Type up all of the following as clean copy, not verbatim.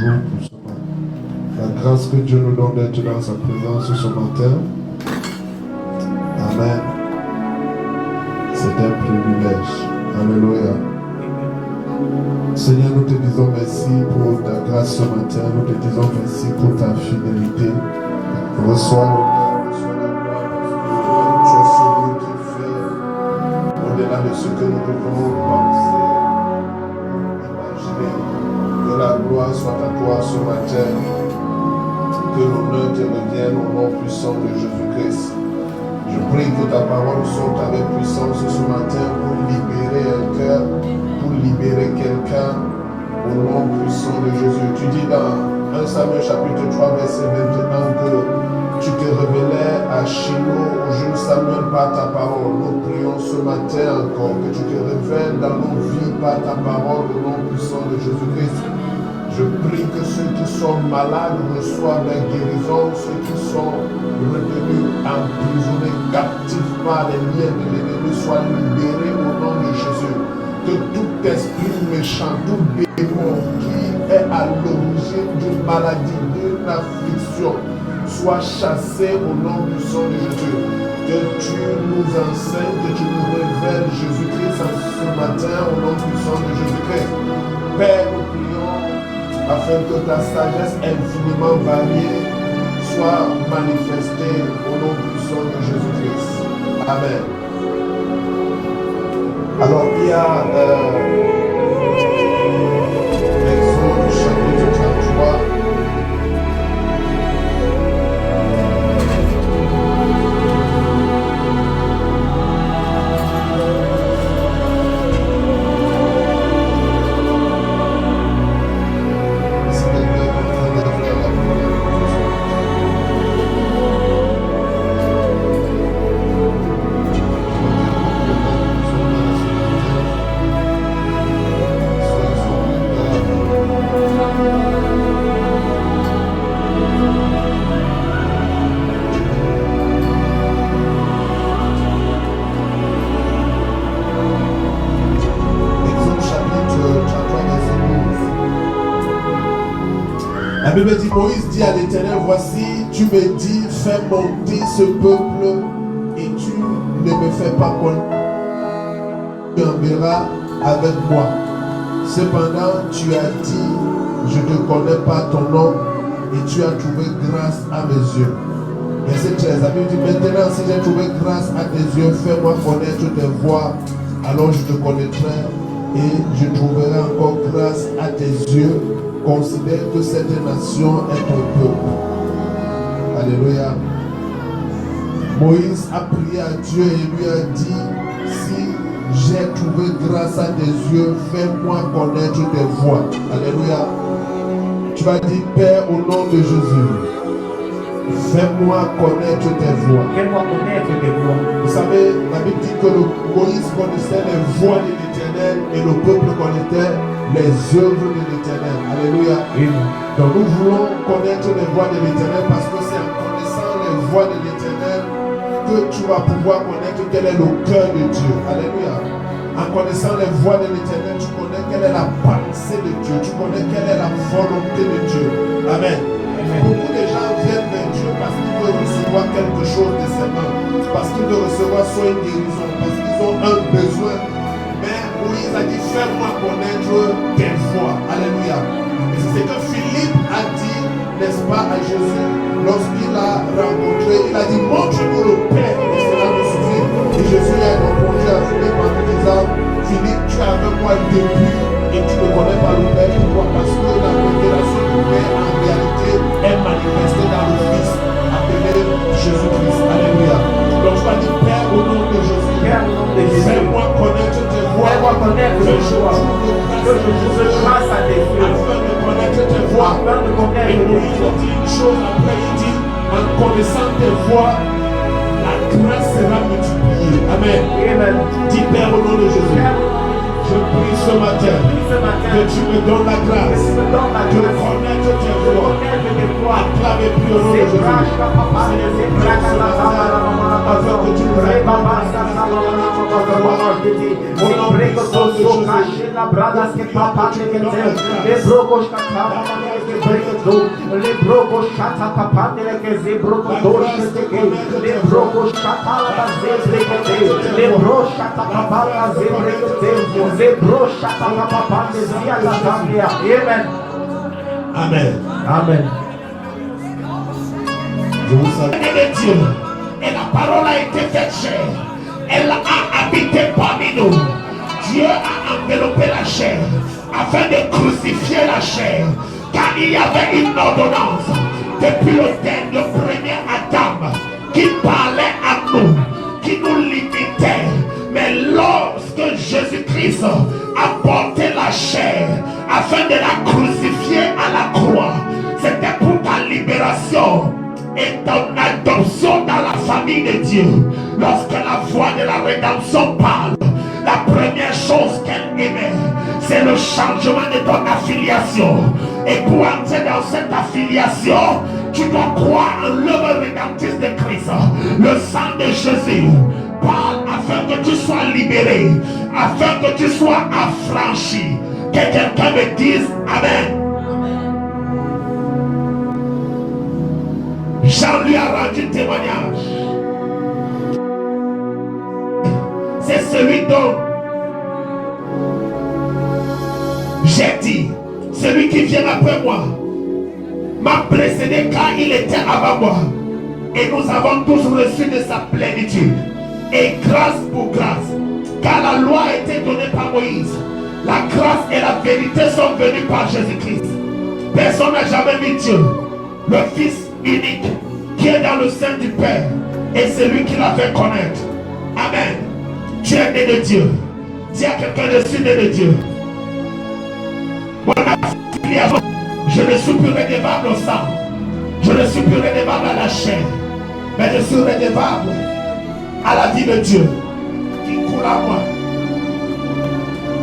jour, pour ce matin. La grâce que Dieu nous donne d'être dans sa présence ce matin. Amen. C'est un privilège. Alléluia. Seigneur, nous te disons merci pour ta grâce ce matin. Nous te disons merci pour ta fidélité. Reçois l'honneur, reçois la gloire. Tu es celui qui fait au-delà de ce que nous pouvons penser, imaginer. Que la gloire soit à toi ce matin. Que l'honneur te revienne au nom puissant de Jésus-Christ. Je prie que ta parole sorte avec puissance ce matin pour libérer un cœur, pour libérer quelqu'un au nom puissant de Jésus. Tu dis dans 1 Samuel chapitre 3 verset 21 que tu te révélais à Shiloh au jeune Samuel par ta parole. Nous prions ce matin encore que tu te révèles dans nos vies par ta parole au nom puissant de Jésus-Christ. Je prie que ceux qui sont malades reçoivent la guérison, ceux qui sont retenus, emprisonnés, captifs par les liens de l'ennemi soient libérés au nom de Jésus. Que tout esprit méchant, tout démon qui est à l'origine d'une maladie, d'une affliction, soit chassé au nom puissant de Jésus. Que tu nous enseignes, que tu nous révèles Jésus-Christ ce matin au nom puissant de Jésus-Christ. Père, nous prions afin que ta sagesse infiniment variée soit manifestée au nom puissant de Jésus-Christ. Amen. Alors, il y a Exode chapitre 33. La Bible dit, Moïse dit à l'Éternel, voici, tu me dis, fais monter ce peuple et tu ne me fais pas connaître. Tu enverras avec moi. Cependant, tu as dit, je ne connais pas ton nom et tu as trouvé grâce à mes yeux. Verset 13, la Bible dit, maintenant si j'ai trouvé grâce à tes yeux, fais-moi connaître tes voies, alors je te connaîtrai et je trouverai encore grâce à tes yeux. Considère que cette nation est ton peuple. Alléluia. Moïse a prié à Dieu et lui a dit, si j'ai trouvé grâce à tes yeux, fais-moi connaître tes voies. Alléluia. Tu vas dire, Père, au nom de Jésus, fais-moi connaître tes voies. Fais-moi connaître tes voies. Vous savez, la Bible dit que Moïse connaissait les voies de l'Éternel et le peuple connaissait les œuvres de l'Éternel. Alléluia. Donc nous voulons connaître les voies de l'Éternel parce que c'est en connaissant les voies de l'Éternel que tu vas pouvoir connaître quel est le cœur de Dieu. Alléluia. En connaissant les voies de l'Éternel, tu connais quelle est la pensée de Dieu. Tu connais quelle est la volonté de Dieu. Amen. Beaucoup de gens viennent vers Dieu parce qu'ils veulent recevoir quelque chose de ses mains, parce qu'ils veulent recevoir soit une guérison, parce qu'ils ont un besoin. Mais Moïse a dit, fais-moi connaître tes voies. Alléluia. Et c'est ce que Philippe a dit, n'est-ce pas, à Jésus, lorsqu'il l'a rencontré. Il a dit, montre-nous le Père, et cela nous suffit. Et Jésus a répondu à Philippe en lui disant, Philippe, tu es avec moi depuis et tu ne connais pas le Père. Pourquoi? Parce que la révélation du Père en réalité est manifestée dans le Fils appelé Jésus-Christ. Alléluia. Donc je vais dire, Père, au nom de Jésus, fais-moi connaître tes voies. Fais-moi connaître tes voies. Que je trouve grâce à tes yeux. Afin de connaître tes voies. Afin de connaître Et tes Moïse voies. dit une chose après, il dit, en connaissant tes voies, la grâce sera multipliée. Amen. Amen. Dis, Père, au nom de Jésus, je prie ce matin que tu me donnes la grâce de connaître tes voies. Acclamez et prie au nom de Jésus. Afin que tu nous aides. Amen. Amen. Je vous salue. De Dieu. Et la parole a été faite chair. Elle a habité parmi nous. Dieu a enveloppé la chair afin de crucifier la chair. Car il y avait une ordonnance depuis le premier Adam qui parlait à nous, qui nous limitait. Mais lorsque Jésus-Christ a porté la chair afin de la crucifier à la croix, c'était pour ta libération et ton adoption dans la famille de Dieu. Lorsque la voix de la rédemption parle, la première chose qu'elle émet, c'est le changement de ton affiliation. Et pour entrer dans cette affiliation, tu dois croire en l'œuvre rédemptrice de Christ. Le sang de Jésus parle afin que tu sois libéré, afin que tu sois affranchi. Que quelqu'un me dise Amen. Jean lui a rendu témoignage. C'est celui dont j'ai dit, celui qui vient après moi m'a précédé car il était avant moi. Et nous avons tous reçu de sa plénitude. Et grâce pour grâce. Car la loi a été donnée par Moïse. La grâce et la vérité sont venues par Jésus-Christ. Personne n'a jamais vu Dieu. Le Fils unique qui est dans le sein du Père. Et c'est lui qui l'a fait connaître. Amen. Tu es né de Dieu. Dis à quelqu'un, je suis né de Dieu. Mon affiliation, je ne suis plus redevable au sang. Je ne suis plus redevable à la chair. Mais je suis redevable à la vie de Dieu qui coule à moi.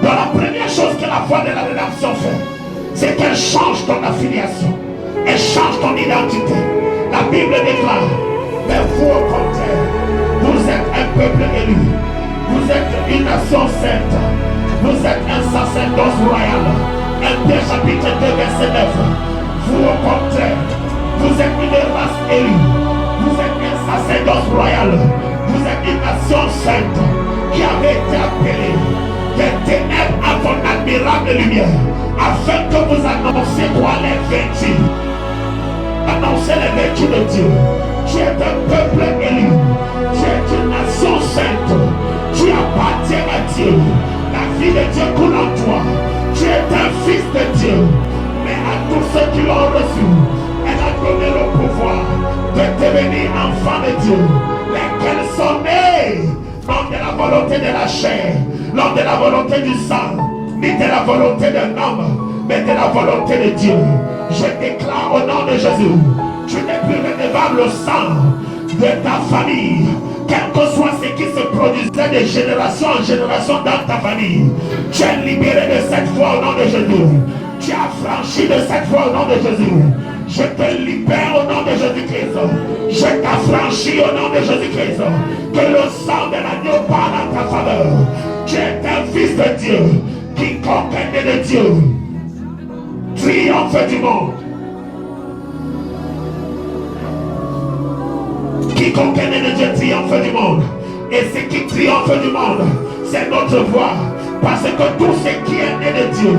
Donc la première chose que la foi de la rédemption fait, c'est qu'elle change ton affiliation. Elle change ton identité. La Bible déclare, mais vous au contraire, vous êtes un peuple élu. Vous êtes une nation sainte. Vous êtes un sacerdoce royal. 1 Pierre chapitre 2 verset 9. Vous au contraire, vous êtes une race élue. Vous êtes un sacerdoce royal. Vous êtes une nation sainte qui avait été appelée des ténèbres à ton admirable lumière, afin que vous annonciez quoi les vertus. Annoncez les vertus de Dieu. Tu es un peuple élu. Tu es une nation sainte. Tu appartiens à Dieu. La vie de Dieu coule en toi. Tu es un fils de Dieu. Mais à tous ceux qui l'ont reçu, elle a donné le pouvoir de devenir enfants de Dieu, lesquels sont nés non de la volonté de la chair, non de la volonté du sang, ni de la volonté d'un homme, mais de la volonté de Dieu. Je déclare au nom de Jésus, tu n'es plus redevable au sang de ta famille, quel que soit ce qui se produisait de génération en génération dans ta famille. Tu es libéré de cette foi au nom de Jésus. Tu as franchi de cette foi au nom de Jésus. Je te libère au nom de Jésus-Christ. Je t'affranchis au nom de Jésus-Christ. Que le sang de l'agneau parle en ta faveur. Tu es un fils de Dieu. Quiconque est né de Dieu triomphe du monde. Quiconque est né de Dieu triomphe du monde. Et ce qui triomphe du monde, c'est notre foi. Parce que tout ce qui est né de Dieu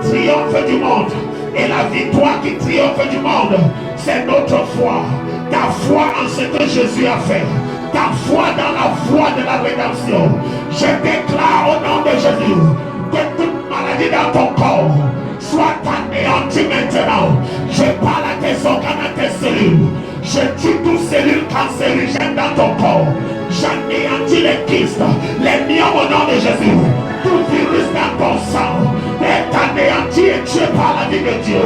triomphe du monde. Et la victoire qui triomphe du monde, c'est notre foi. Ta foi en ce que Jésus a fait. Ta foi dans la foi de la rédemption. Je déclare au nom de Jésus que toute maladie dans ton corps soit anéantie maintenant. Je parle à tes organes, à tes cellules. Je tue toutes cellules cancérigènes dans ton corps. J'anéantis les kystes, les myomes au nom de Jésus. Tout virus dans ton sang est anéanti et tué par la vie de Dieu.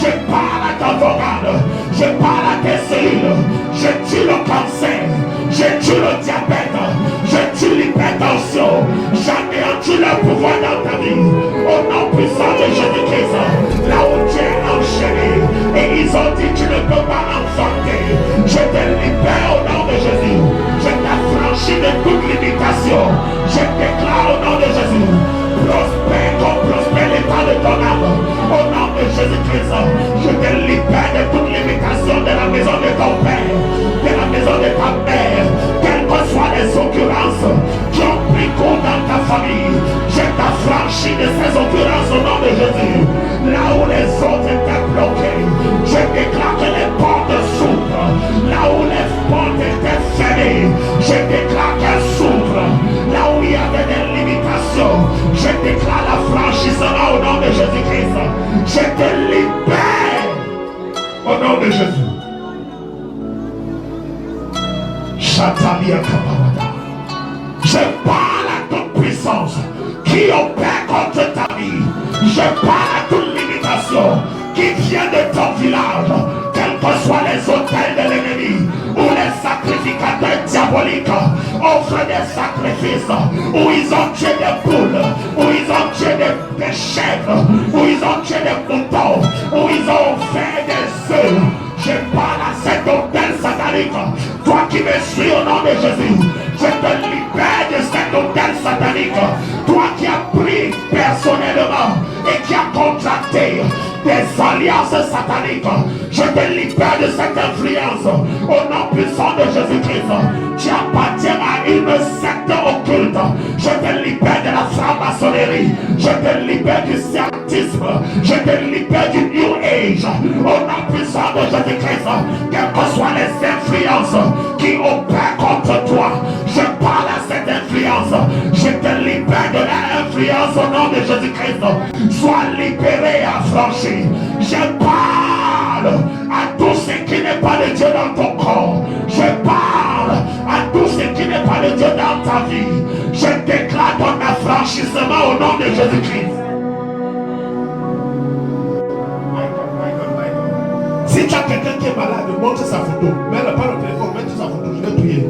Je parle à ton organe, je parle à tes cellules. Je tue le cancer, je tue le diabète, je tue l'hypertension. J'anéantis le pouvoir dans ta vie. Au nom puissant de Jésus-Christ, là où tu es enchaîné, et ils ont dit tu ne peux pas enfanter. t'affranchis de ces occurrences au nom de Jésus. Là où les autres étaient bloqués, je déclare que les portes s'ouvrent. Là où les portes étaient fermées, je déclare qu'elles s'ouvrent. Là où il y avait des limitations, je déclare l'affranchissement au nom de Jésus-Christ. Je te libère au nom de Jésus. Chatalia Kaparada. Je parle à toute puissance qui opère contre ta vie. Je parle à toute limitation qui vient de ton village, quels que soient les autels de l'ennemi ou les sacrificateurs diaboliques offrent des sacrifices où ils ont tué des poules, où ils ont tué des chèvres, où ils ont tué des moutons, où ils ont fait des œufs. Je parle à cet hôtel satanique. Toi qui me suis au nom de Jésus, je te libère de cet hôtel satanique. Toi qui as pris personnellement et qui as contracté des alliances sataniques, je te libère de cette influence au nom puissant de Jésus-Christ. Tu appartiens à une secte occulte. Je te libère de la franc-maçonnerie. Je te libère du scientisme. Je te libère du New Age. Au nom puissant de Jésus-Christ, quelles que soient les influences qui opèrent contre toi, je parle à cette influence. Je te libère de l'influence au nom de Jésus-Christ. Sois libéré et affranchi. Je parle à tout ce qui n'est pas de Dieu dans ton corps. Je parle à tout ce qui n'est pas de Dieu dans ta vie. Je déclare ton affranchissement au nom de Jésus-Christ. Si tu as quelqu'un qui est malade, montre sa photo. Mets-le pas le téléphone, mets sa photo, je vais prier.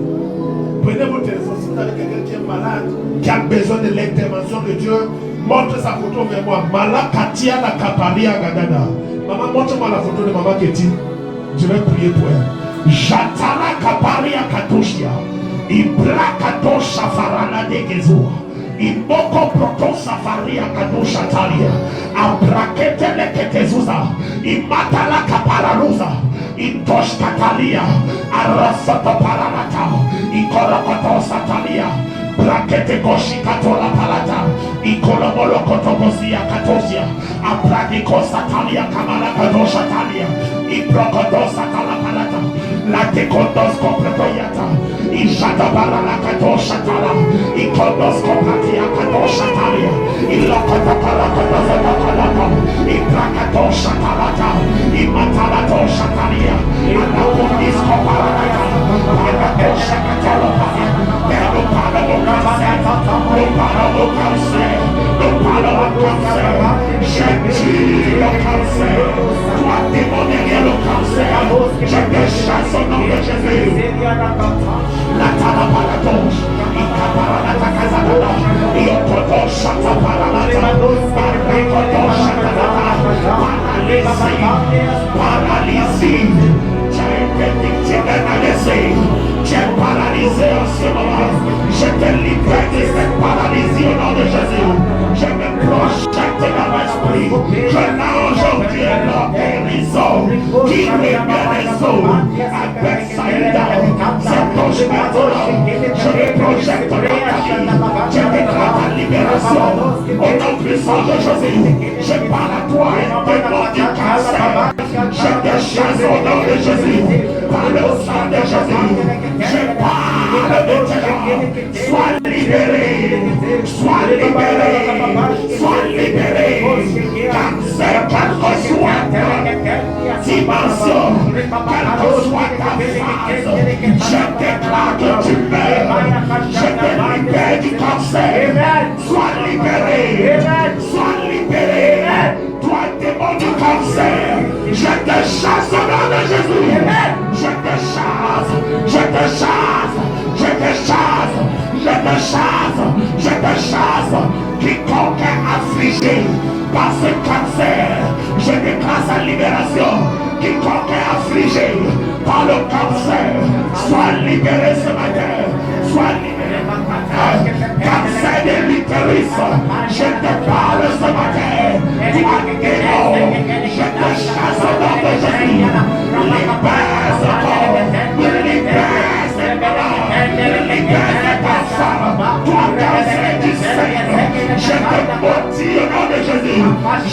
Prenez votre téléphone. Si vous avez quelqu'un qui est malade, qui a besoin de l'intervention de Dieu, montre sa photo vers moi. Malakatia la kaparia gadada. Maman, montre-moi la photo de maman Ketty. Je vais prier pour elle. Jatala kaparia katoshia. Ibra katosha farana de gezua. Imoko proto safaria kadosha talia. Abrakete leketezuza. Imatala kaparaluza. Itosh katalia. Arasato paranata. Ikorokoto satalia. Brakete koshi katola palata. Ikolomolo kotokosia katosia. Abradiko satalia kamala kadosha talia. Ibrokoto satala palata. Latekondos kompletoyata. Ijata barala kadosha tala. Ikondos kompatia kadosha talia. Ilokota palakota palata. Ibrakatosha talata. Imatalatosa talia. Anakundis koparata. Parakosha katola palata. No parole au cancer. Je tue le cancer. Toi démonie le cancer. Je te chasse au nom de Jésus. La tala paradoxe. Il capara la takazada. Il okoto chata paralata. Parikoto chatalata. Paralysie. Tu as été victime d'analysie. Tu es paralysé en ce moment. Je te libère de cette paralysie au nom de Jésus. Je me projette dans l'esprit que l'aujourd'hui est la guérison qui libère les eaux avec Saïda. C'est ton chemin. Je me projette dans ta vie. Je déclare ta libération au nom puissant de Jésus. Je parle à toi et démon du cancer. Je te chasse au nom de Jésus. Par le sang de Jésus. Je parle de toi. Sois libéré. Sois libéré. Sois libéré. Cancer, quelle que soit ta dimension, quelle que soit ta phase, je déclare que tu meurs. Je te libère du cancer. Sois libéré. Sois libéré. Toi, démon du cancer, je te chasse au nom de Jésus. Je te chasse. Je te chasse. Je te chasse. Je te chasse. Je te chasse. Quiconque est affligé par ce cancer, je déclare sa libération. Quiconque est affligé par le cancer, soit libéré ce matin. Soit libéré ce matin. Cancer de l'utérus, je te parle ce matin. Toi démon, je te chasse au nom de Jésus. Libère ce corps. Libère cette malade. Libère cette femme. Toi cancer du sein, je te motive.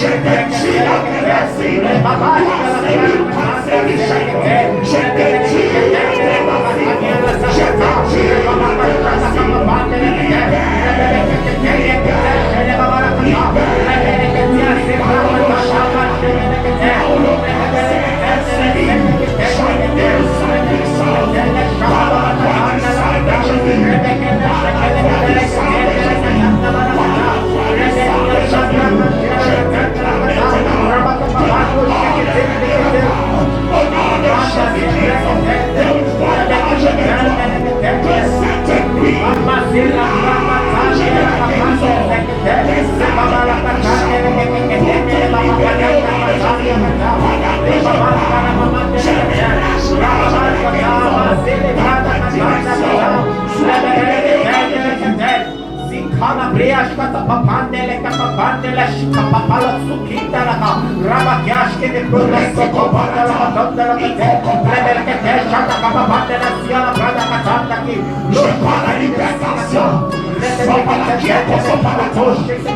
Je détruis la médecine. Je détruis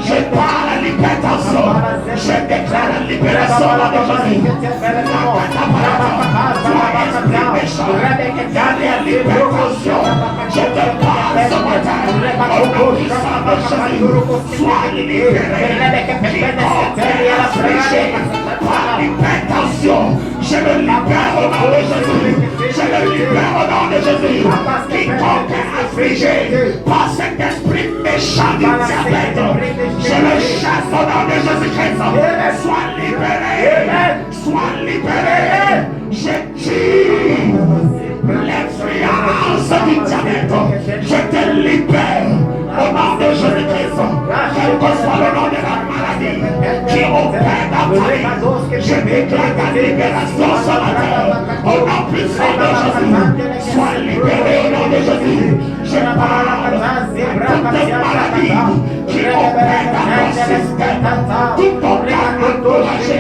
Je parle la libération. Je déclare la libération dans le Jésus. Je te parle ce matin. Sois libéré. Par libération. Je le libère au nom de Jésus. Je le libère au nom de Jésus. Quiconque est affligé par cet esprit méchant du diabète, je le chasse au nom de Jésus-Christ. Sois libéré. Sois libéré. Je tue l'influence du diabète. Je te libère au nom de Jésus-Christ. Quel que soit le nom de la maladie qui opère dans ta vie, je déclare ta libération ce matin. Au nom puissant de Jésus, sois libéré au nom de Jésus. Je parle à toutes les maladies qui opèrent dans ton système. Tout ton corps endommagé,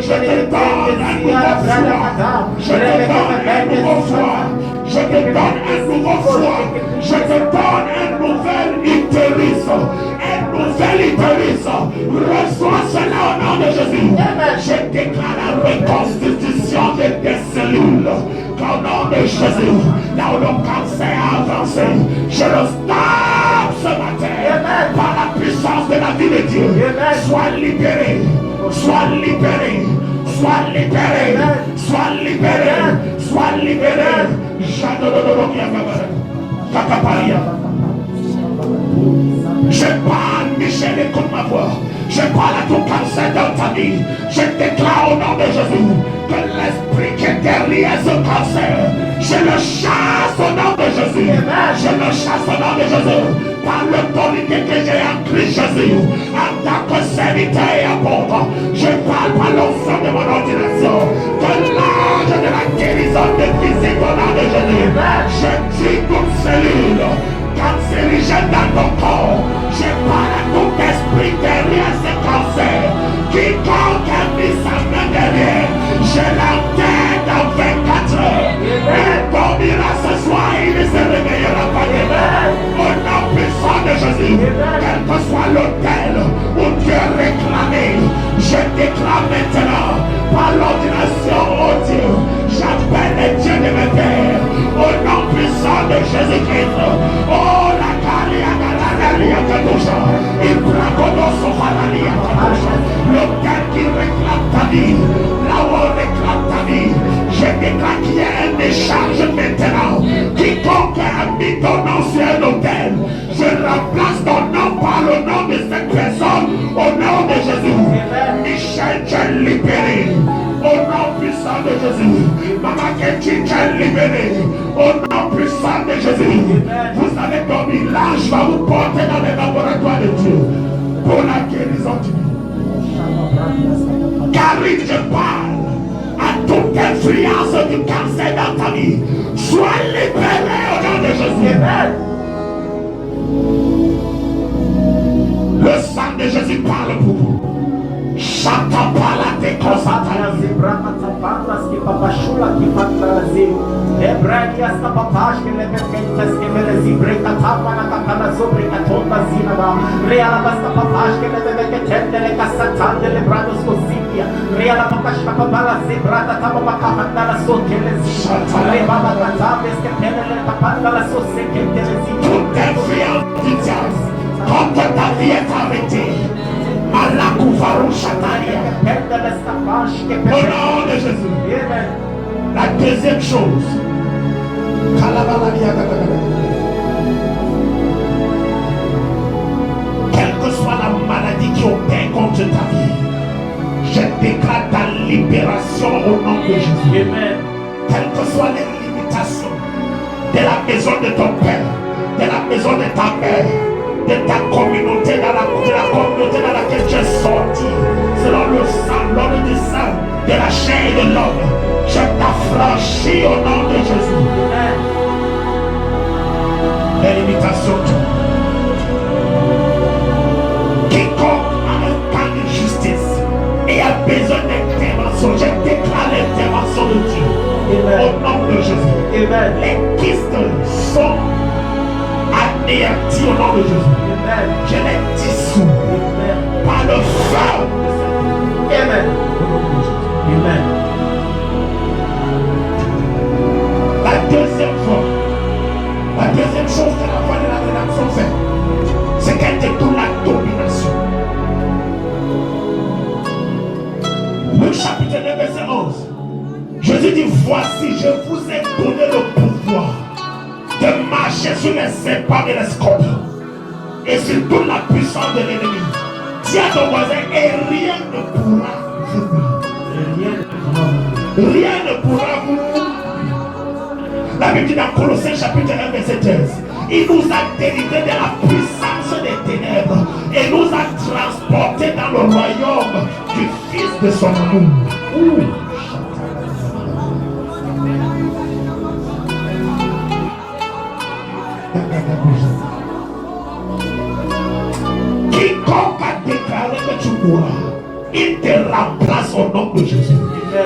je te donne un nouveau foie. Je te donne un nouveau foie. Je te donne un nouveau foie. Je te donne un nouvel utérus. Un nouvel utérus. Reçois cela au nom de Jésus. Je déclare la reconstitution de tes cellules. Au nom de Jésus, là où le cancer a avancé, je le stoppe ce matin. Par la puissance de la vie de Dieu. Sois libéré. Sois libéré. Sois libéré. Sois libéré. Sois libéré. Je parle, Michel, écoute ma voix. Je parle à ton cancer dans ta vie. Je déclare au nom de Jésus que l'esprit qui est derrière ce cancer, je le chasse au nom de Jésus. Je le chasse au nom de Jésus. Par l'autorité que j'ai en Christ Jésus, en tant que serviteur et apôtre, je parle par l'onction de mon ordination, que l'ange de la guérison de physique au nom de Jésus. Je tue toute cellule cancérigène dans ton corps. Je parle à tout esprit derrière ce cancer. Quiconque a mis sa main derrière, je l'enterre dans 24 heures. Il dormira ce soir et il ne se réveillera pas demain. Au nom puissant de Jésus, quel que soit l'hôtel où Dieu est réclamé, je déclare maintenant par l'ordination, oh Dieu, j'appelle les dieux de mes pères. Au nom puissant de Jésus-Christ. Oh la Kalia Galalia Kadosha. Il bracodoso Falalia Kadosha. L'hôtel qui réclame ta vie, là où on réclame ta vie, je déclare qu'il y a un échange maintenant. Quiconque a mis ton nom sur un hôtel, je remplace ton nom par le nom de cette personne. Au nom de Jésus, Michel, tu es libéré. Au nom puissant de Jésus, Maman Ketchi, tu es libéré. Au nom puissant de Jésus, vous avez dormi. L'ange va vous porter dans les laboratoires de Dieu pour la guérison du vie. Car je parle à toute influence du cancer dans ta vie. Sois libéré au nom de Jésus. Le sang de Jésus parle pour vous. Chata pala te kosata. si breca tapa la capala sobre catonda zinaba. Reala basta papash que le tende le casatande le brados cosilia. Reala papash papala zebrata tapa macahanda la sotele zina. Rebaba catabes que pele le capanda la soseke telezina. Toute influence contre ta vie est arrêtée. Au nom de Jésus. Amen. La deuxième chose, quelle que soit la maladie qui opère contre ta vie, je déclare ta libération au nom de Jésus. Amen. Quelles que soient les limitations de la maison de ton père, de la maison de ta mère, de ta communauté, de la communauté dans laquelle tu es sorti, selon le sang, l'ordre du sang, de la chair et de l'homme, je t'affranchis au nom de Jésus. Amen. Les limitations tombent. Quiconque a un cas de justice et a besoin d'intervention, je déclare l'intervention de Dieu. Amen. Au nom de Jésus. Amen. Les kystes sont anéantis au nom de Jésus. Amen. Je les dissous Amen. par le feu. Amen. Amen. La deuxième fois, la deuxième chose que la voie de la rédemption fait, c'est qu'elle détourne la domination. Luc chapitre 9 verset 11. Jésus dit, voici, je vous ai donné le pouvoir de marcher sur les serpents et les scorpions et sur toute la puissance de l'ennemi. Dis à ton voisin, et rien ne pourra vous. Rien ne pourra vous. La Bible dit dans Colossiens chapitre 1 verset 13, il nous a délivrés de la puissance des ténèbres et nous a transportés dans le royaume du Fils de son amour. Quiconque a déclaré que tu mourras, il te remplace au nom de Jésus.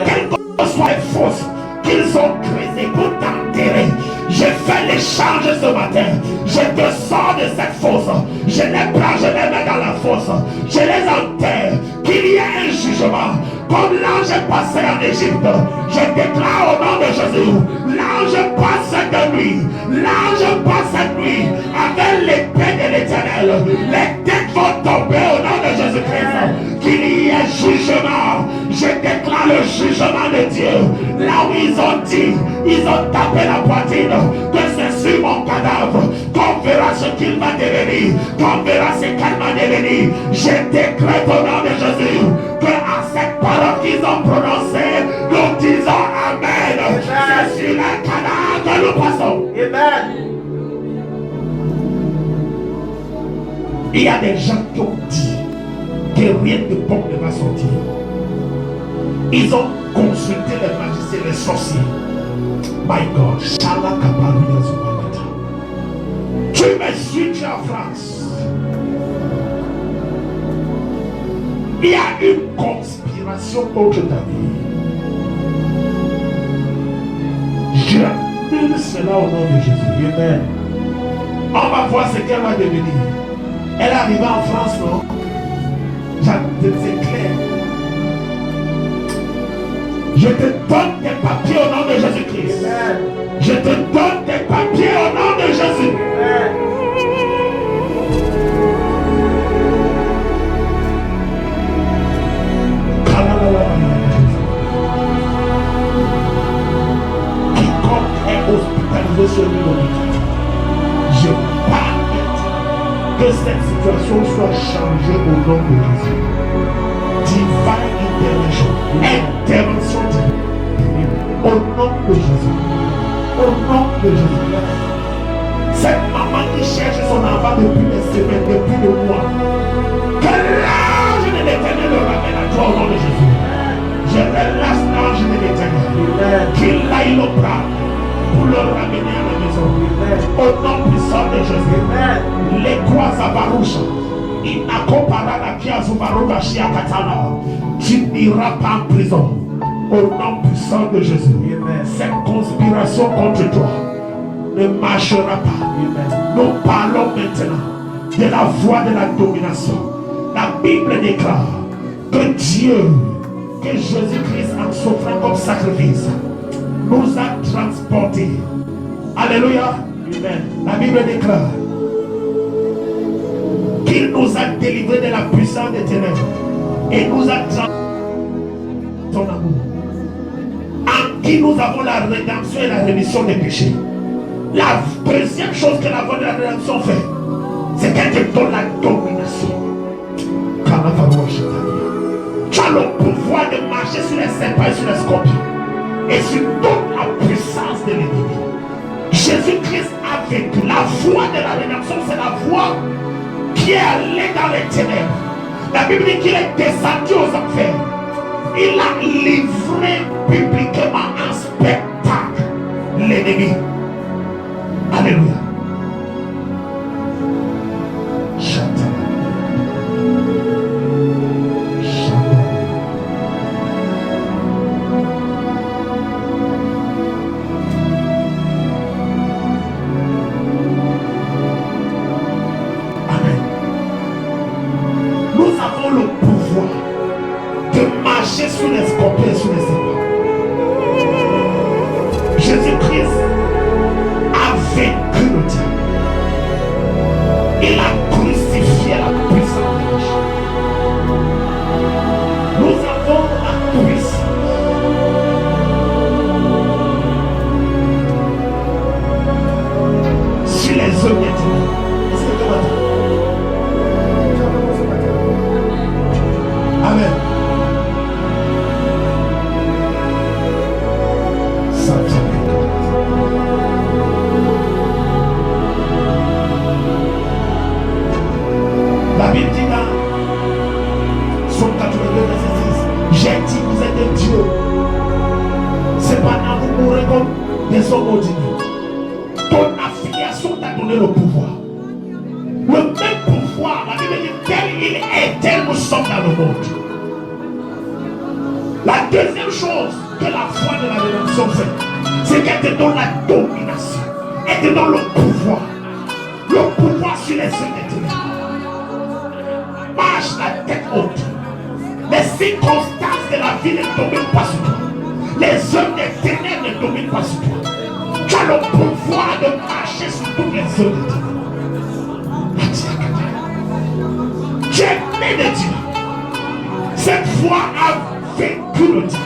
Quelles que soient les forces qu'ils ont créées pour t'enterrer, je fais l'échange ce matin. Je te sors de cette fosse. Je les prends, je les mets dans la fosse. Je les enterre. Qu'il y ait un jugement. Comme l'ange est passé en Égypte, je déclare au nom de Jésus, l'ange passe cette nuit. L'ange passe cette nuit avec l'épée de l'Éternel. Les têtes vont tomber au nom de Jésus-Christ. Qu'il y ait jugement. Je déclare le jugement de Dieu. Là où ils ont dit, ils ont tapé la poitrine, que c'est sur mon cadavre qu'on verra ce qu'il va devenir, qu'on verra ce qu'elle va devenir. Je déclare au nom de Jésus que à cette parole qu'ils ont prononcée, nous disons Amen. C'est sur le cadavre que nous passons. Amen. Il y a des gens qui ont dit que rien de bon ne va sortir. Ils ont consulté les magiciens, les sorciers. My God, tu me suis, tu es en France. Il y a une conspiration contre ta vie. J'annule cela au nom de Jésus. Amen. On va voir ce qu'elle va devenir. Elle est arrivée en France, non? C'est clair. Je te donne tes papiers au nom de Jésus-Christ. Amen. Je te donne tes papiers au nom de Jésus. Amen. Quiconque est hospitalisé sur l'hôpital, je parle que cette situation soit changée au nom de Jésus. Divine intervention divine. Au nom de Jésus. Au nom de Jésus. Cette maman qui cherche son enfant depuis des semaines, depuis des mois, que l'ange de l'Éternel le ramène à toi au nom de Jésus. Je relâche l'ange de l'Éternel. Qu'il aille le bras pour le ramener à la maison. Au nom puissant de Jésus. Les croix à Baroucha. Tu n'iras pas en prison. Au nom puissant de Jésus. Cette conspiration contre toi, ne marchera pas. Nous parlons maintenant de la voie de la domination. La Bible déclare que Dieu, que Jésus-Christ en souffrant comme sacrifice, nous a transportés. Alléluia. La Bible déclare qu'il nous a délivrés de la puissance des ténèbres et nous a transportés son amour, en qui nous avons la rédemption et la rémission des péchés. La deuxième chose que la voie de la rédemption fait, c'est qu'elle te donne la domination. Tu as le pouvoir de marcher sur les serpents et sur les scorpions et sur toute la puissance de l'ennemi. Jésus-Christ a vécu. La voie de la rédemption, c'est la voie qui est allée dans les ténèbres. La Bible dit qu'il est descendu aux enfers. Il a livré publiquement en spectacle l'ennemi. Alléluia. Sur les scorpions, sur les serpents. Jésus-Christ a vaincu le diable. Il a crucifié la puissance de Dieu. Nous avons la puissance. Sur les hommes des ténèbres. Est-ce que tu m'entends? Amen. La Bible dit dans Somme 82, verset 6, j'ai dit, vous êtes des dieux. Cependant, vous mourrez comme des hommes ordinaires. Ton affiliation t'a donné le pouvoir. Le même pouvoir, la Bible dit, tel il est, tel nous sommes dans le monde. La deuxième chose que la foi de la rédemption fait, c'est qu'elle te donne la domination. Elle te donne le pouvoir. Le pouvoir sur les œuvres des ténèbres. Marche la tête haute. Les circonstances de la vie ne dominent pas sur toi. Les œuvres des ténèbres ne dominent pas sur toi. Tu as le pouvoir de marcher sur toutes les œuvres des ténèbres. Tu es né de Dieu. Cette foi a vaincu le diable.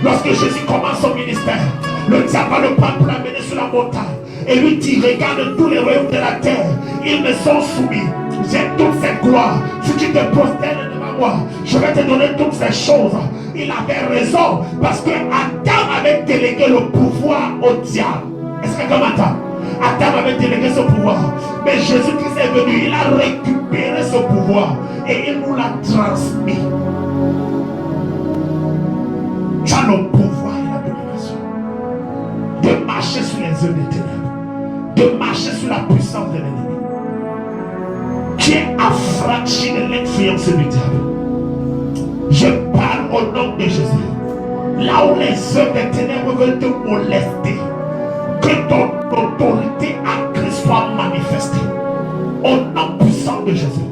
Lorsque Jésus commence son ministère, le diable va le prendre pour l'amener sur la montagne et lui dit, regarde tous les royaumes de la terre, ils me sont soumis. J'ai toute cette gloire. Si tu te prosternes devant moi, je vais te donner toutes ces choses. Il avait raison parce que Adam avait délégué le pouvoir au diable. Est-ce que quelqu'un m'entend? Adam avait délégué ce pouvoir, mais Jésus-Christ est venu, il a récupéré ce pouvoir et il nous l'a transmis. Tu as le pouvoir et la domination de marcher sur les œuvres des ténèbres, de marcher sur la puissance de l'ennemi. Tu es affranchi de l'influence du diable. Je parle au nom de Jésus. Là où les œuvres des ténèbres veulent te molester, que ton autorité en Christ soit manifestée. Au nom puissant de Jésus,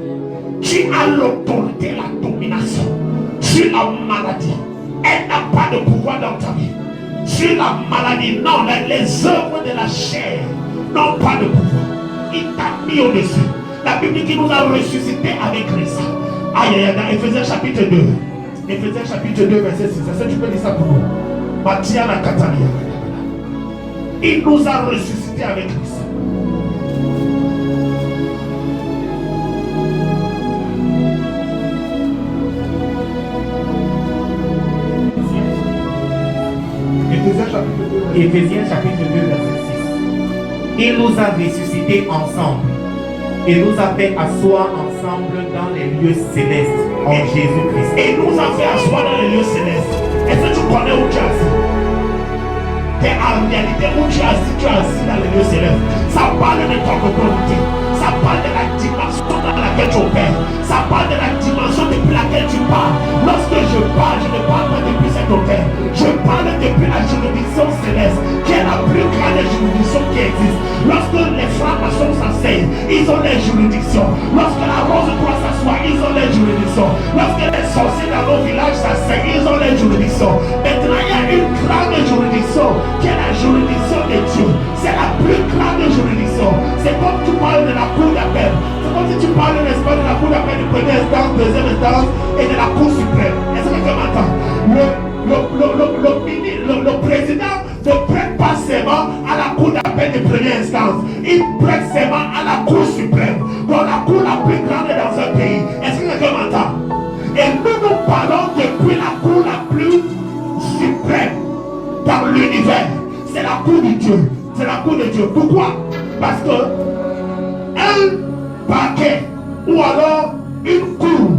tu as l'autorité et la domination sur la maladie. Elle n'a pas de pouvoir dans ta vie. Sur la maladie, non, les œuvres de la chair n'ont pas de pouvoir. Il t'a mis au-dessus. La Bible qui nous a ressuscité avec Christ. Aïe, aïe, aïe, dans Ephésiens chapitre 2. Ephésiens chapitre 2, verset 6. Est-ce que tu peux dire ça pour nous? Matiana Katalia. Il nous a ressuscité avec Christ. Ephésiens chapitre 2, verset 6. Il nous a ressuscités ensemble et nous a fait asseoir ensemble dans les lieux célestes en Jésus-Christ. Et nous a fait asseoir dans les lieux célestes. Est-ce que tu connais où tu es assis? Et en réalité, où tu es assis dans les lieux célestes. Ça parle de ton autorité. Ça parle de la dimension dans laquelle tu opères. Ça parle de la dimension depuis laquelle tu parles. Lorsque je parle, je ne parle pas depuis cette hauteur. Je parle depuis la juridiction céleste, qui est la plus grande juridiction qui existent. Lorsque les francs-maçons s'asseyent, ils ont les juridictions. Lorsque la rose croix s'assoit, ils ont les juridictions. Lorsque les sorciers dans nos villages s'asseyent, ils ont les juridictions. Maintenant, il y a une grande juridiction qui est la juridiction de Dieu. C'est la plus grande juridiction. C'est comme tu parles de la cour d'appel. C'est comme si tu parles, n'est-ce pas, de la cour d'appel de première instance, deuxième instance et de la cour suprême. Est-ce que quelqu'un m'entend? Le président ne prête pas serment à la cour d'appel de première instance. Il prête serment à la cour suprême. Donc la cour la plus grande dans un pays. Est-ce que quelqu'un m'entend? Et nous parlons depuis la cour la plus suprême dans l'univers. C'est la cour de Dieu. C'est la cour de Dieu. Pourquoi? Parce que un parquet ou alors une cour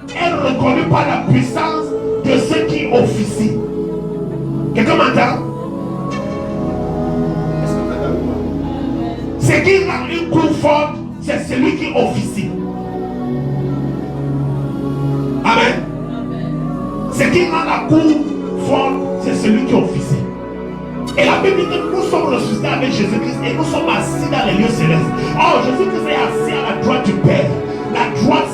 est reconnue par la puissance de ceux qui officient. Quelqu'un m'entend? Ce qui rend une cour forte, c'est celui qui officie. Amen. Ce qui rend la cour forte, c'est celui qui officie. Et la Bible dit que nous sommes ressuscités avec Jésus-Christ et nous sommes assis dans les lieux célestes. Oh, Jésus-Christ est assis à la droite du Père. La droite,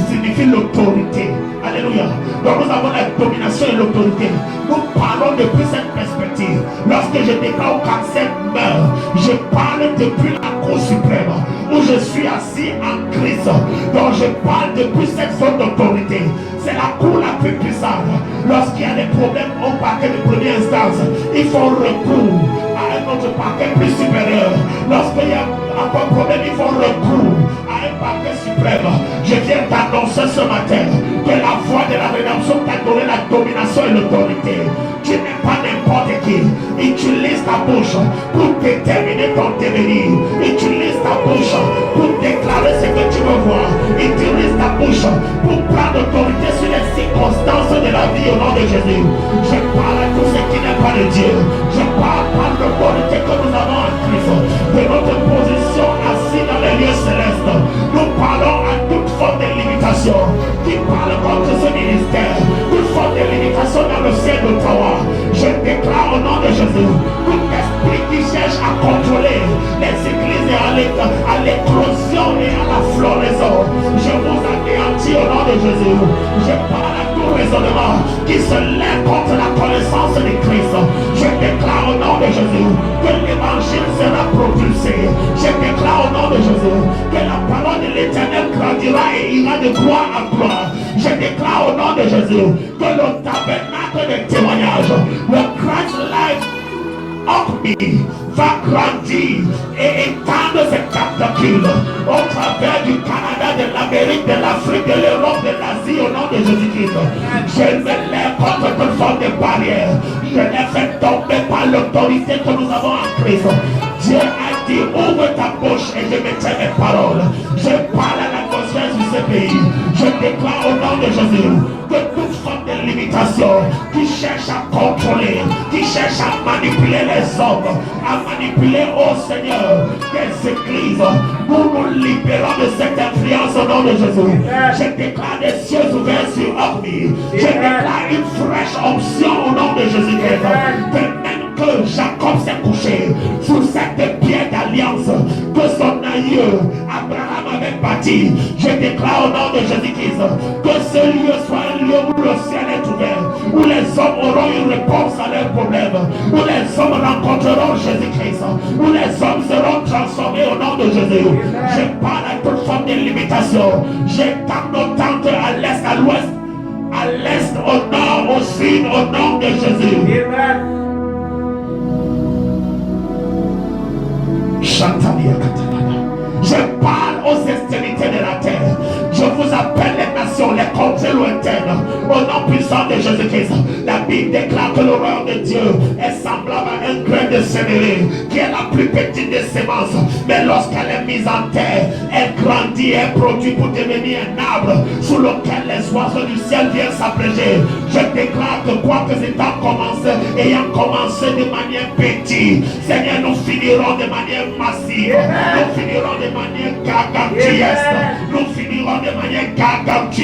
signifie l'autorité. Alléluia. Donc nous avons la domination et l'autorité. Nous parlons depuis cette perspective. Lorsque je déclare au cancer meurt, je parle depuis la cour suprême où je suis assis en Christ. Donc je parle depuis cette zone d'autorité. C'est la cour la plus puissante. Lorsqu'il y a des problèmes au parquet de première instance, il faut recours à un autre parquet plus supérieur. Lorsqu'il y a encore problème, il faut recours à un parquet suprême. Je viens t'annoncer ce matin que la voix de la rédemption t'a donné la domination et l'autorité. Tu n'es pas n'importe qui. Utilise ta bouche pour déterminer ton devenir. Utilise ta bouche pour déclarer ce que tu veux voir. Utilise ta bouche pour prendre autorité sur les circonstances de la vie au nom de Jésus. Je parle à tout ce qui n'est pas de Dieu. Je parle par l'autorité que nous avons en Christ, de notre position assis dans les lieux célestes. Nous parlons à toute forme de limitation qui parle contre ce ministère, toute forme de limitation dans le ciel d'Ottawa. Je déclare au nom de Jésus, tout esprit qui cherche à contrôler les églises et à l'éclosion et à la floraison, je vous anéantis au nom de Jésus. Je parle à tout raisonnement qui se lève contre la connaissance de Christ. Je déclare au nom de Jésus que l'évangile sera propulsé. Je déclare au nom de Jésus que la parole de l'Éternel grandira et ira de gloire en gloire. Je déclare au nom de Jésus que le tabernacle de témoignage, le Christ Life Army, va grandir et étendre ses tentacules au travers du Canada, de l'Amérique, de l'Afrique, de l'Europe, de l'Asie au nom de Jésus-Christ. Je me lève contre toute forme de barrière. Je les fais tomber par l'autorité que nous avons en Christ. Dieu a dit, ouvre ta bouche et je mettrai mes paroles. Je parle à l'atmosphère de ce pays. Je déclare au nom de Jésus que toute forme de limitation qui cherche à contrôler, qui cherche à manipuler les hommes, à manipuler, oh Seigneur, des églises, nous nous libérons de cette influence au nom de Jésus. Je déclare des cieux ouverts sur Ormi. Je déclare une fraîche onction au nom de Jésus-Christ. Que Jacob s'est couché sous cette pierre d'alliance que son aïeux Abraham avait bâti. Je déclare au nom de Jésus-Christ que ce lieu soit un lieu où le ciel est ouvert, où les hommes auront une réponse à leurs problèmes, où les hommes rencontreront Jésus-Christ, où les hommes seront transformés au nom de Jésus. Je parle à toute forme de limitation. J'étends nos tentes à l'est, à l'ouest, à l'est, au nord, au sud, au nom de Jésus. Amen. Je parle aux extrémités de la terre. Je vous appelle les nations, les contrées lointaines, au nom puissant de Jésus-Christ. La Bible déclare que le royaume de Dieu est semblable à un grain de sénévé, qui est la plus petite des semences. Mais lorsqu'elle est mise en terre, elle grandit et produit pour devenir un arbre sous lequel les oiseaux du ciel viennent s'abréger. Je déclare que quoi que cet temps commence, ayant commencé de manière petite, Seigneur, nous finirons de manière massive. Nous finirons de manière gargantuesque. Nous finirons de manière gargantuesque.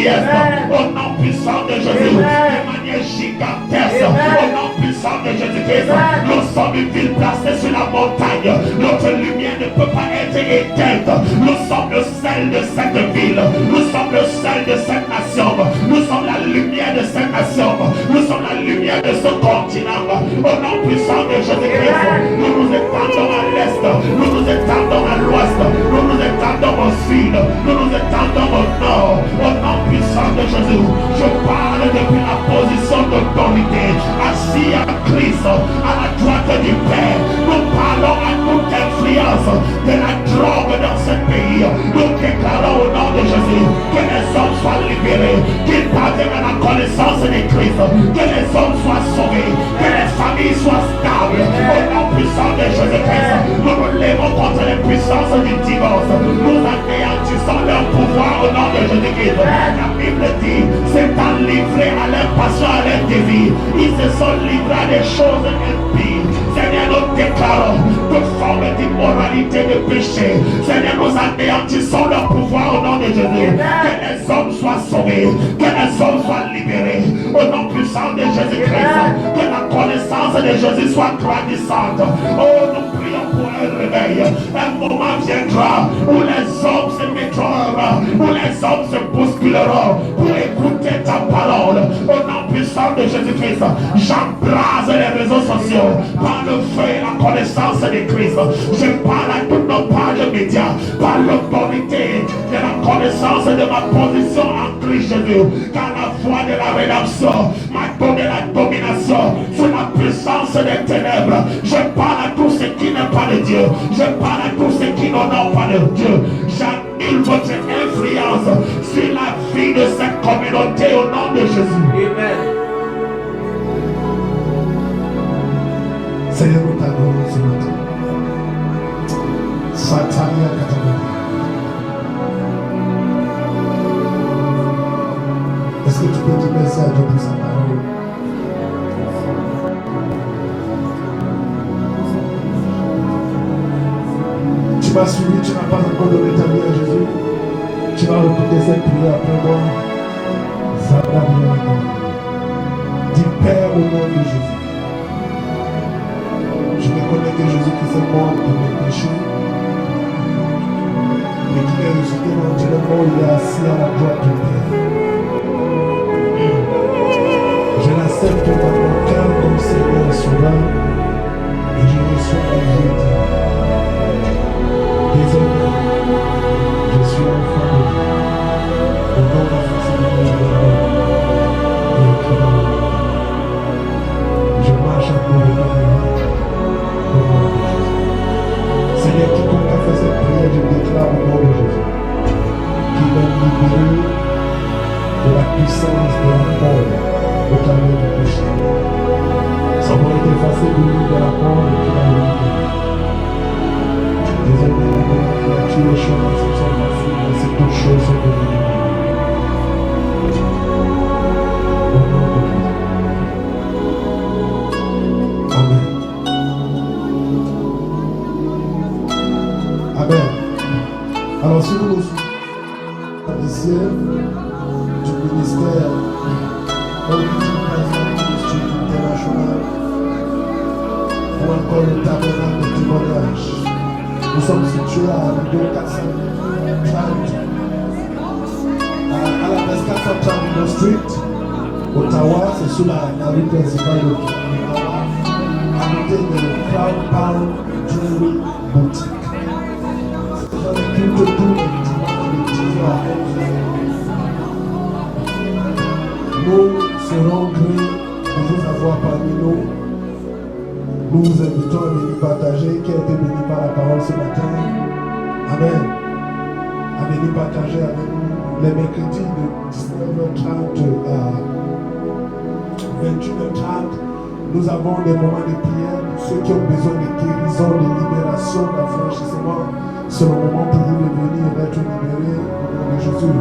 Au nom puissant de Jésus. De manière gigantesque. Au nom puissant de Jésus-Christ. Nous sommes une ville placée sur la montagne. Notre lumière ne peut pas être éteinte. Nous sommes le sel de cette ville. Nous sommes le sel de cette nation. Nous sommes la lumière de cette nation. Nous sommes la lumière de ce continent. Au nom puissant de Jésus-Christ, nous nous étendons à l'est. Nous nous étendons à l'ouest. Nous nous étendons au sud. Nous nous étendons au nord. Au nom puissant de Jésus, je parle depuis la position d'autorité, assis à Christ, à la droite du Père. Nous parlons à toute influence de la drogue dans ce pays. Nous déclarons au nom de Jésus que les hommes soient libérés, qu'ils parviennent à la connaissance de Christ, que les hommes soient sauvés, que les familles soient stables. Au nom puissant de Jésus-Christ, nous nous lèvons contre les puissances du divorce. Nous anéantissons leur pouvoir au nom de Jésus-Christ. La Bible dit, s'étant livrés à leur passion, à leur désir, ils se sont livrés à des choses impies. Seigneur, nous déclarons toute forme d'immoralité, de péché. Seigneur, nous anéantissons leur pouvoir au nom de Jésus. Que les hommes soient sauvés, que les hommes soient libérés. Au nom puissant de Jésus-Christ, que la connaissance de Jésus soit grandissante. Oh, nous prions pour un réveil. Un moment viendra où les hommes se mettront, où les hommes se bousculeront pour écouter ta parole. Au nom puissant de Jésus-Christ, j'embrase les réseaux sociaux par le feu et la connaissance de Christ. Je parle à toutes nos pages médias par l'autorité de la connaissance de ma position en Christ Jésus. Car la voix de la rédemption m'a donné la domination sur la puissance des ténèbres. Je parle à tous ceux qui n'aiment pas de Dieu. Je parle à tous ceux qui n'honorent pas de Dieu. J'annule votre influence sur la vie de cette communauté au nom de Jésus. Amen. Seigneur, nous t'adorons ce matin. Sataria Katabari. Est-ce que tu peux dire merci à Dieu pour sa parole? Tu m'as suivi, tu n'as pas encore donné ta vie à Jésus. Tu vas répéter cette prière après moi. Dis Père au nom de Jésus. Je reconnais que Jésus-Christ est mort pour mes péchés. Et qu'il est ressuscité mentalement, il est assis à la droite du Père. Je l'accepte dans mon cœur comme Seigneur et Sauveur. Et je reçois la vie éternelle. Désormais, je suis enfant de Dieu. Au nom de la force de Dieu, je marche à mon regard. Seigneur, quiconque a fait cette prière, je déclare au nom de Jésus qu'il est libéré de la puissance de la mort au travers du péché. Son nom est effacé de lui de la mort et qu'il a libéré. Désormais, il a tué les choses qui sont passées, mais ces toutes choses sont devenues. Au nom de Jésus. Amen. Amen. Alors si nous ici du ministère Origin Present Ministry International ou encore le tabernacle de témoignage, nous sommes situés à la 2430 à la 2430 Street, Ottawa, c'est sur la rue principale de Ottawa, à côté de Crown Pound Jewelry Boutique. Dans les cultes de tout les dimanches à 11h. Nous serons grés de vous avoir parmi nous. Nous vous invitons à venir partager qui a été béni par la parole ce matin. Amen. À venir partager avec nous les mercredis de 19h30 à 21h30. Nous avons des moments de prière pour ceux qui ont besoin de guérison, de libération, d'affranchissement. C'est le moment pour vous de venir être libérés au nom de Jésus.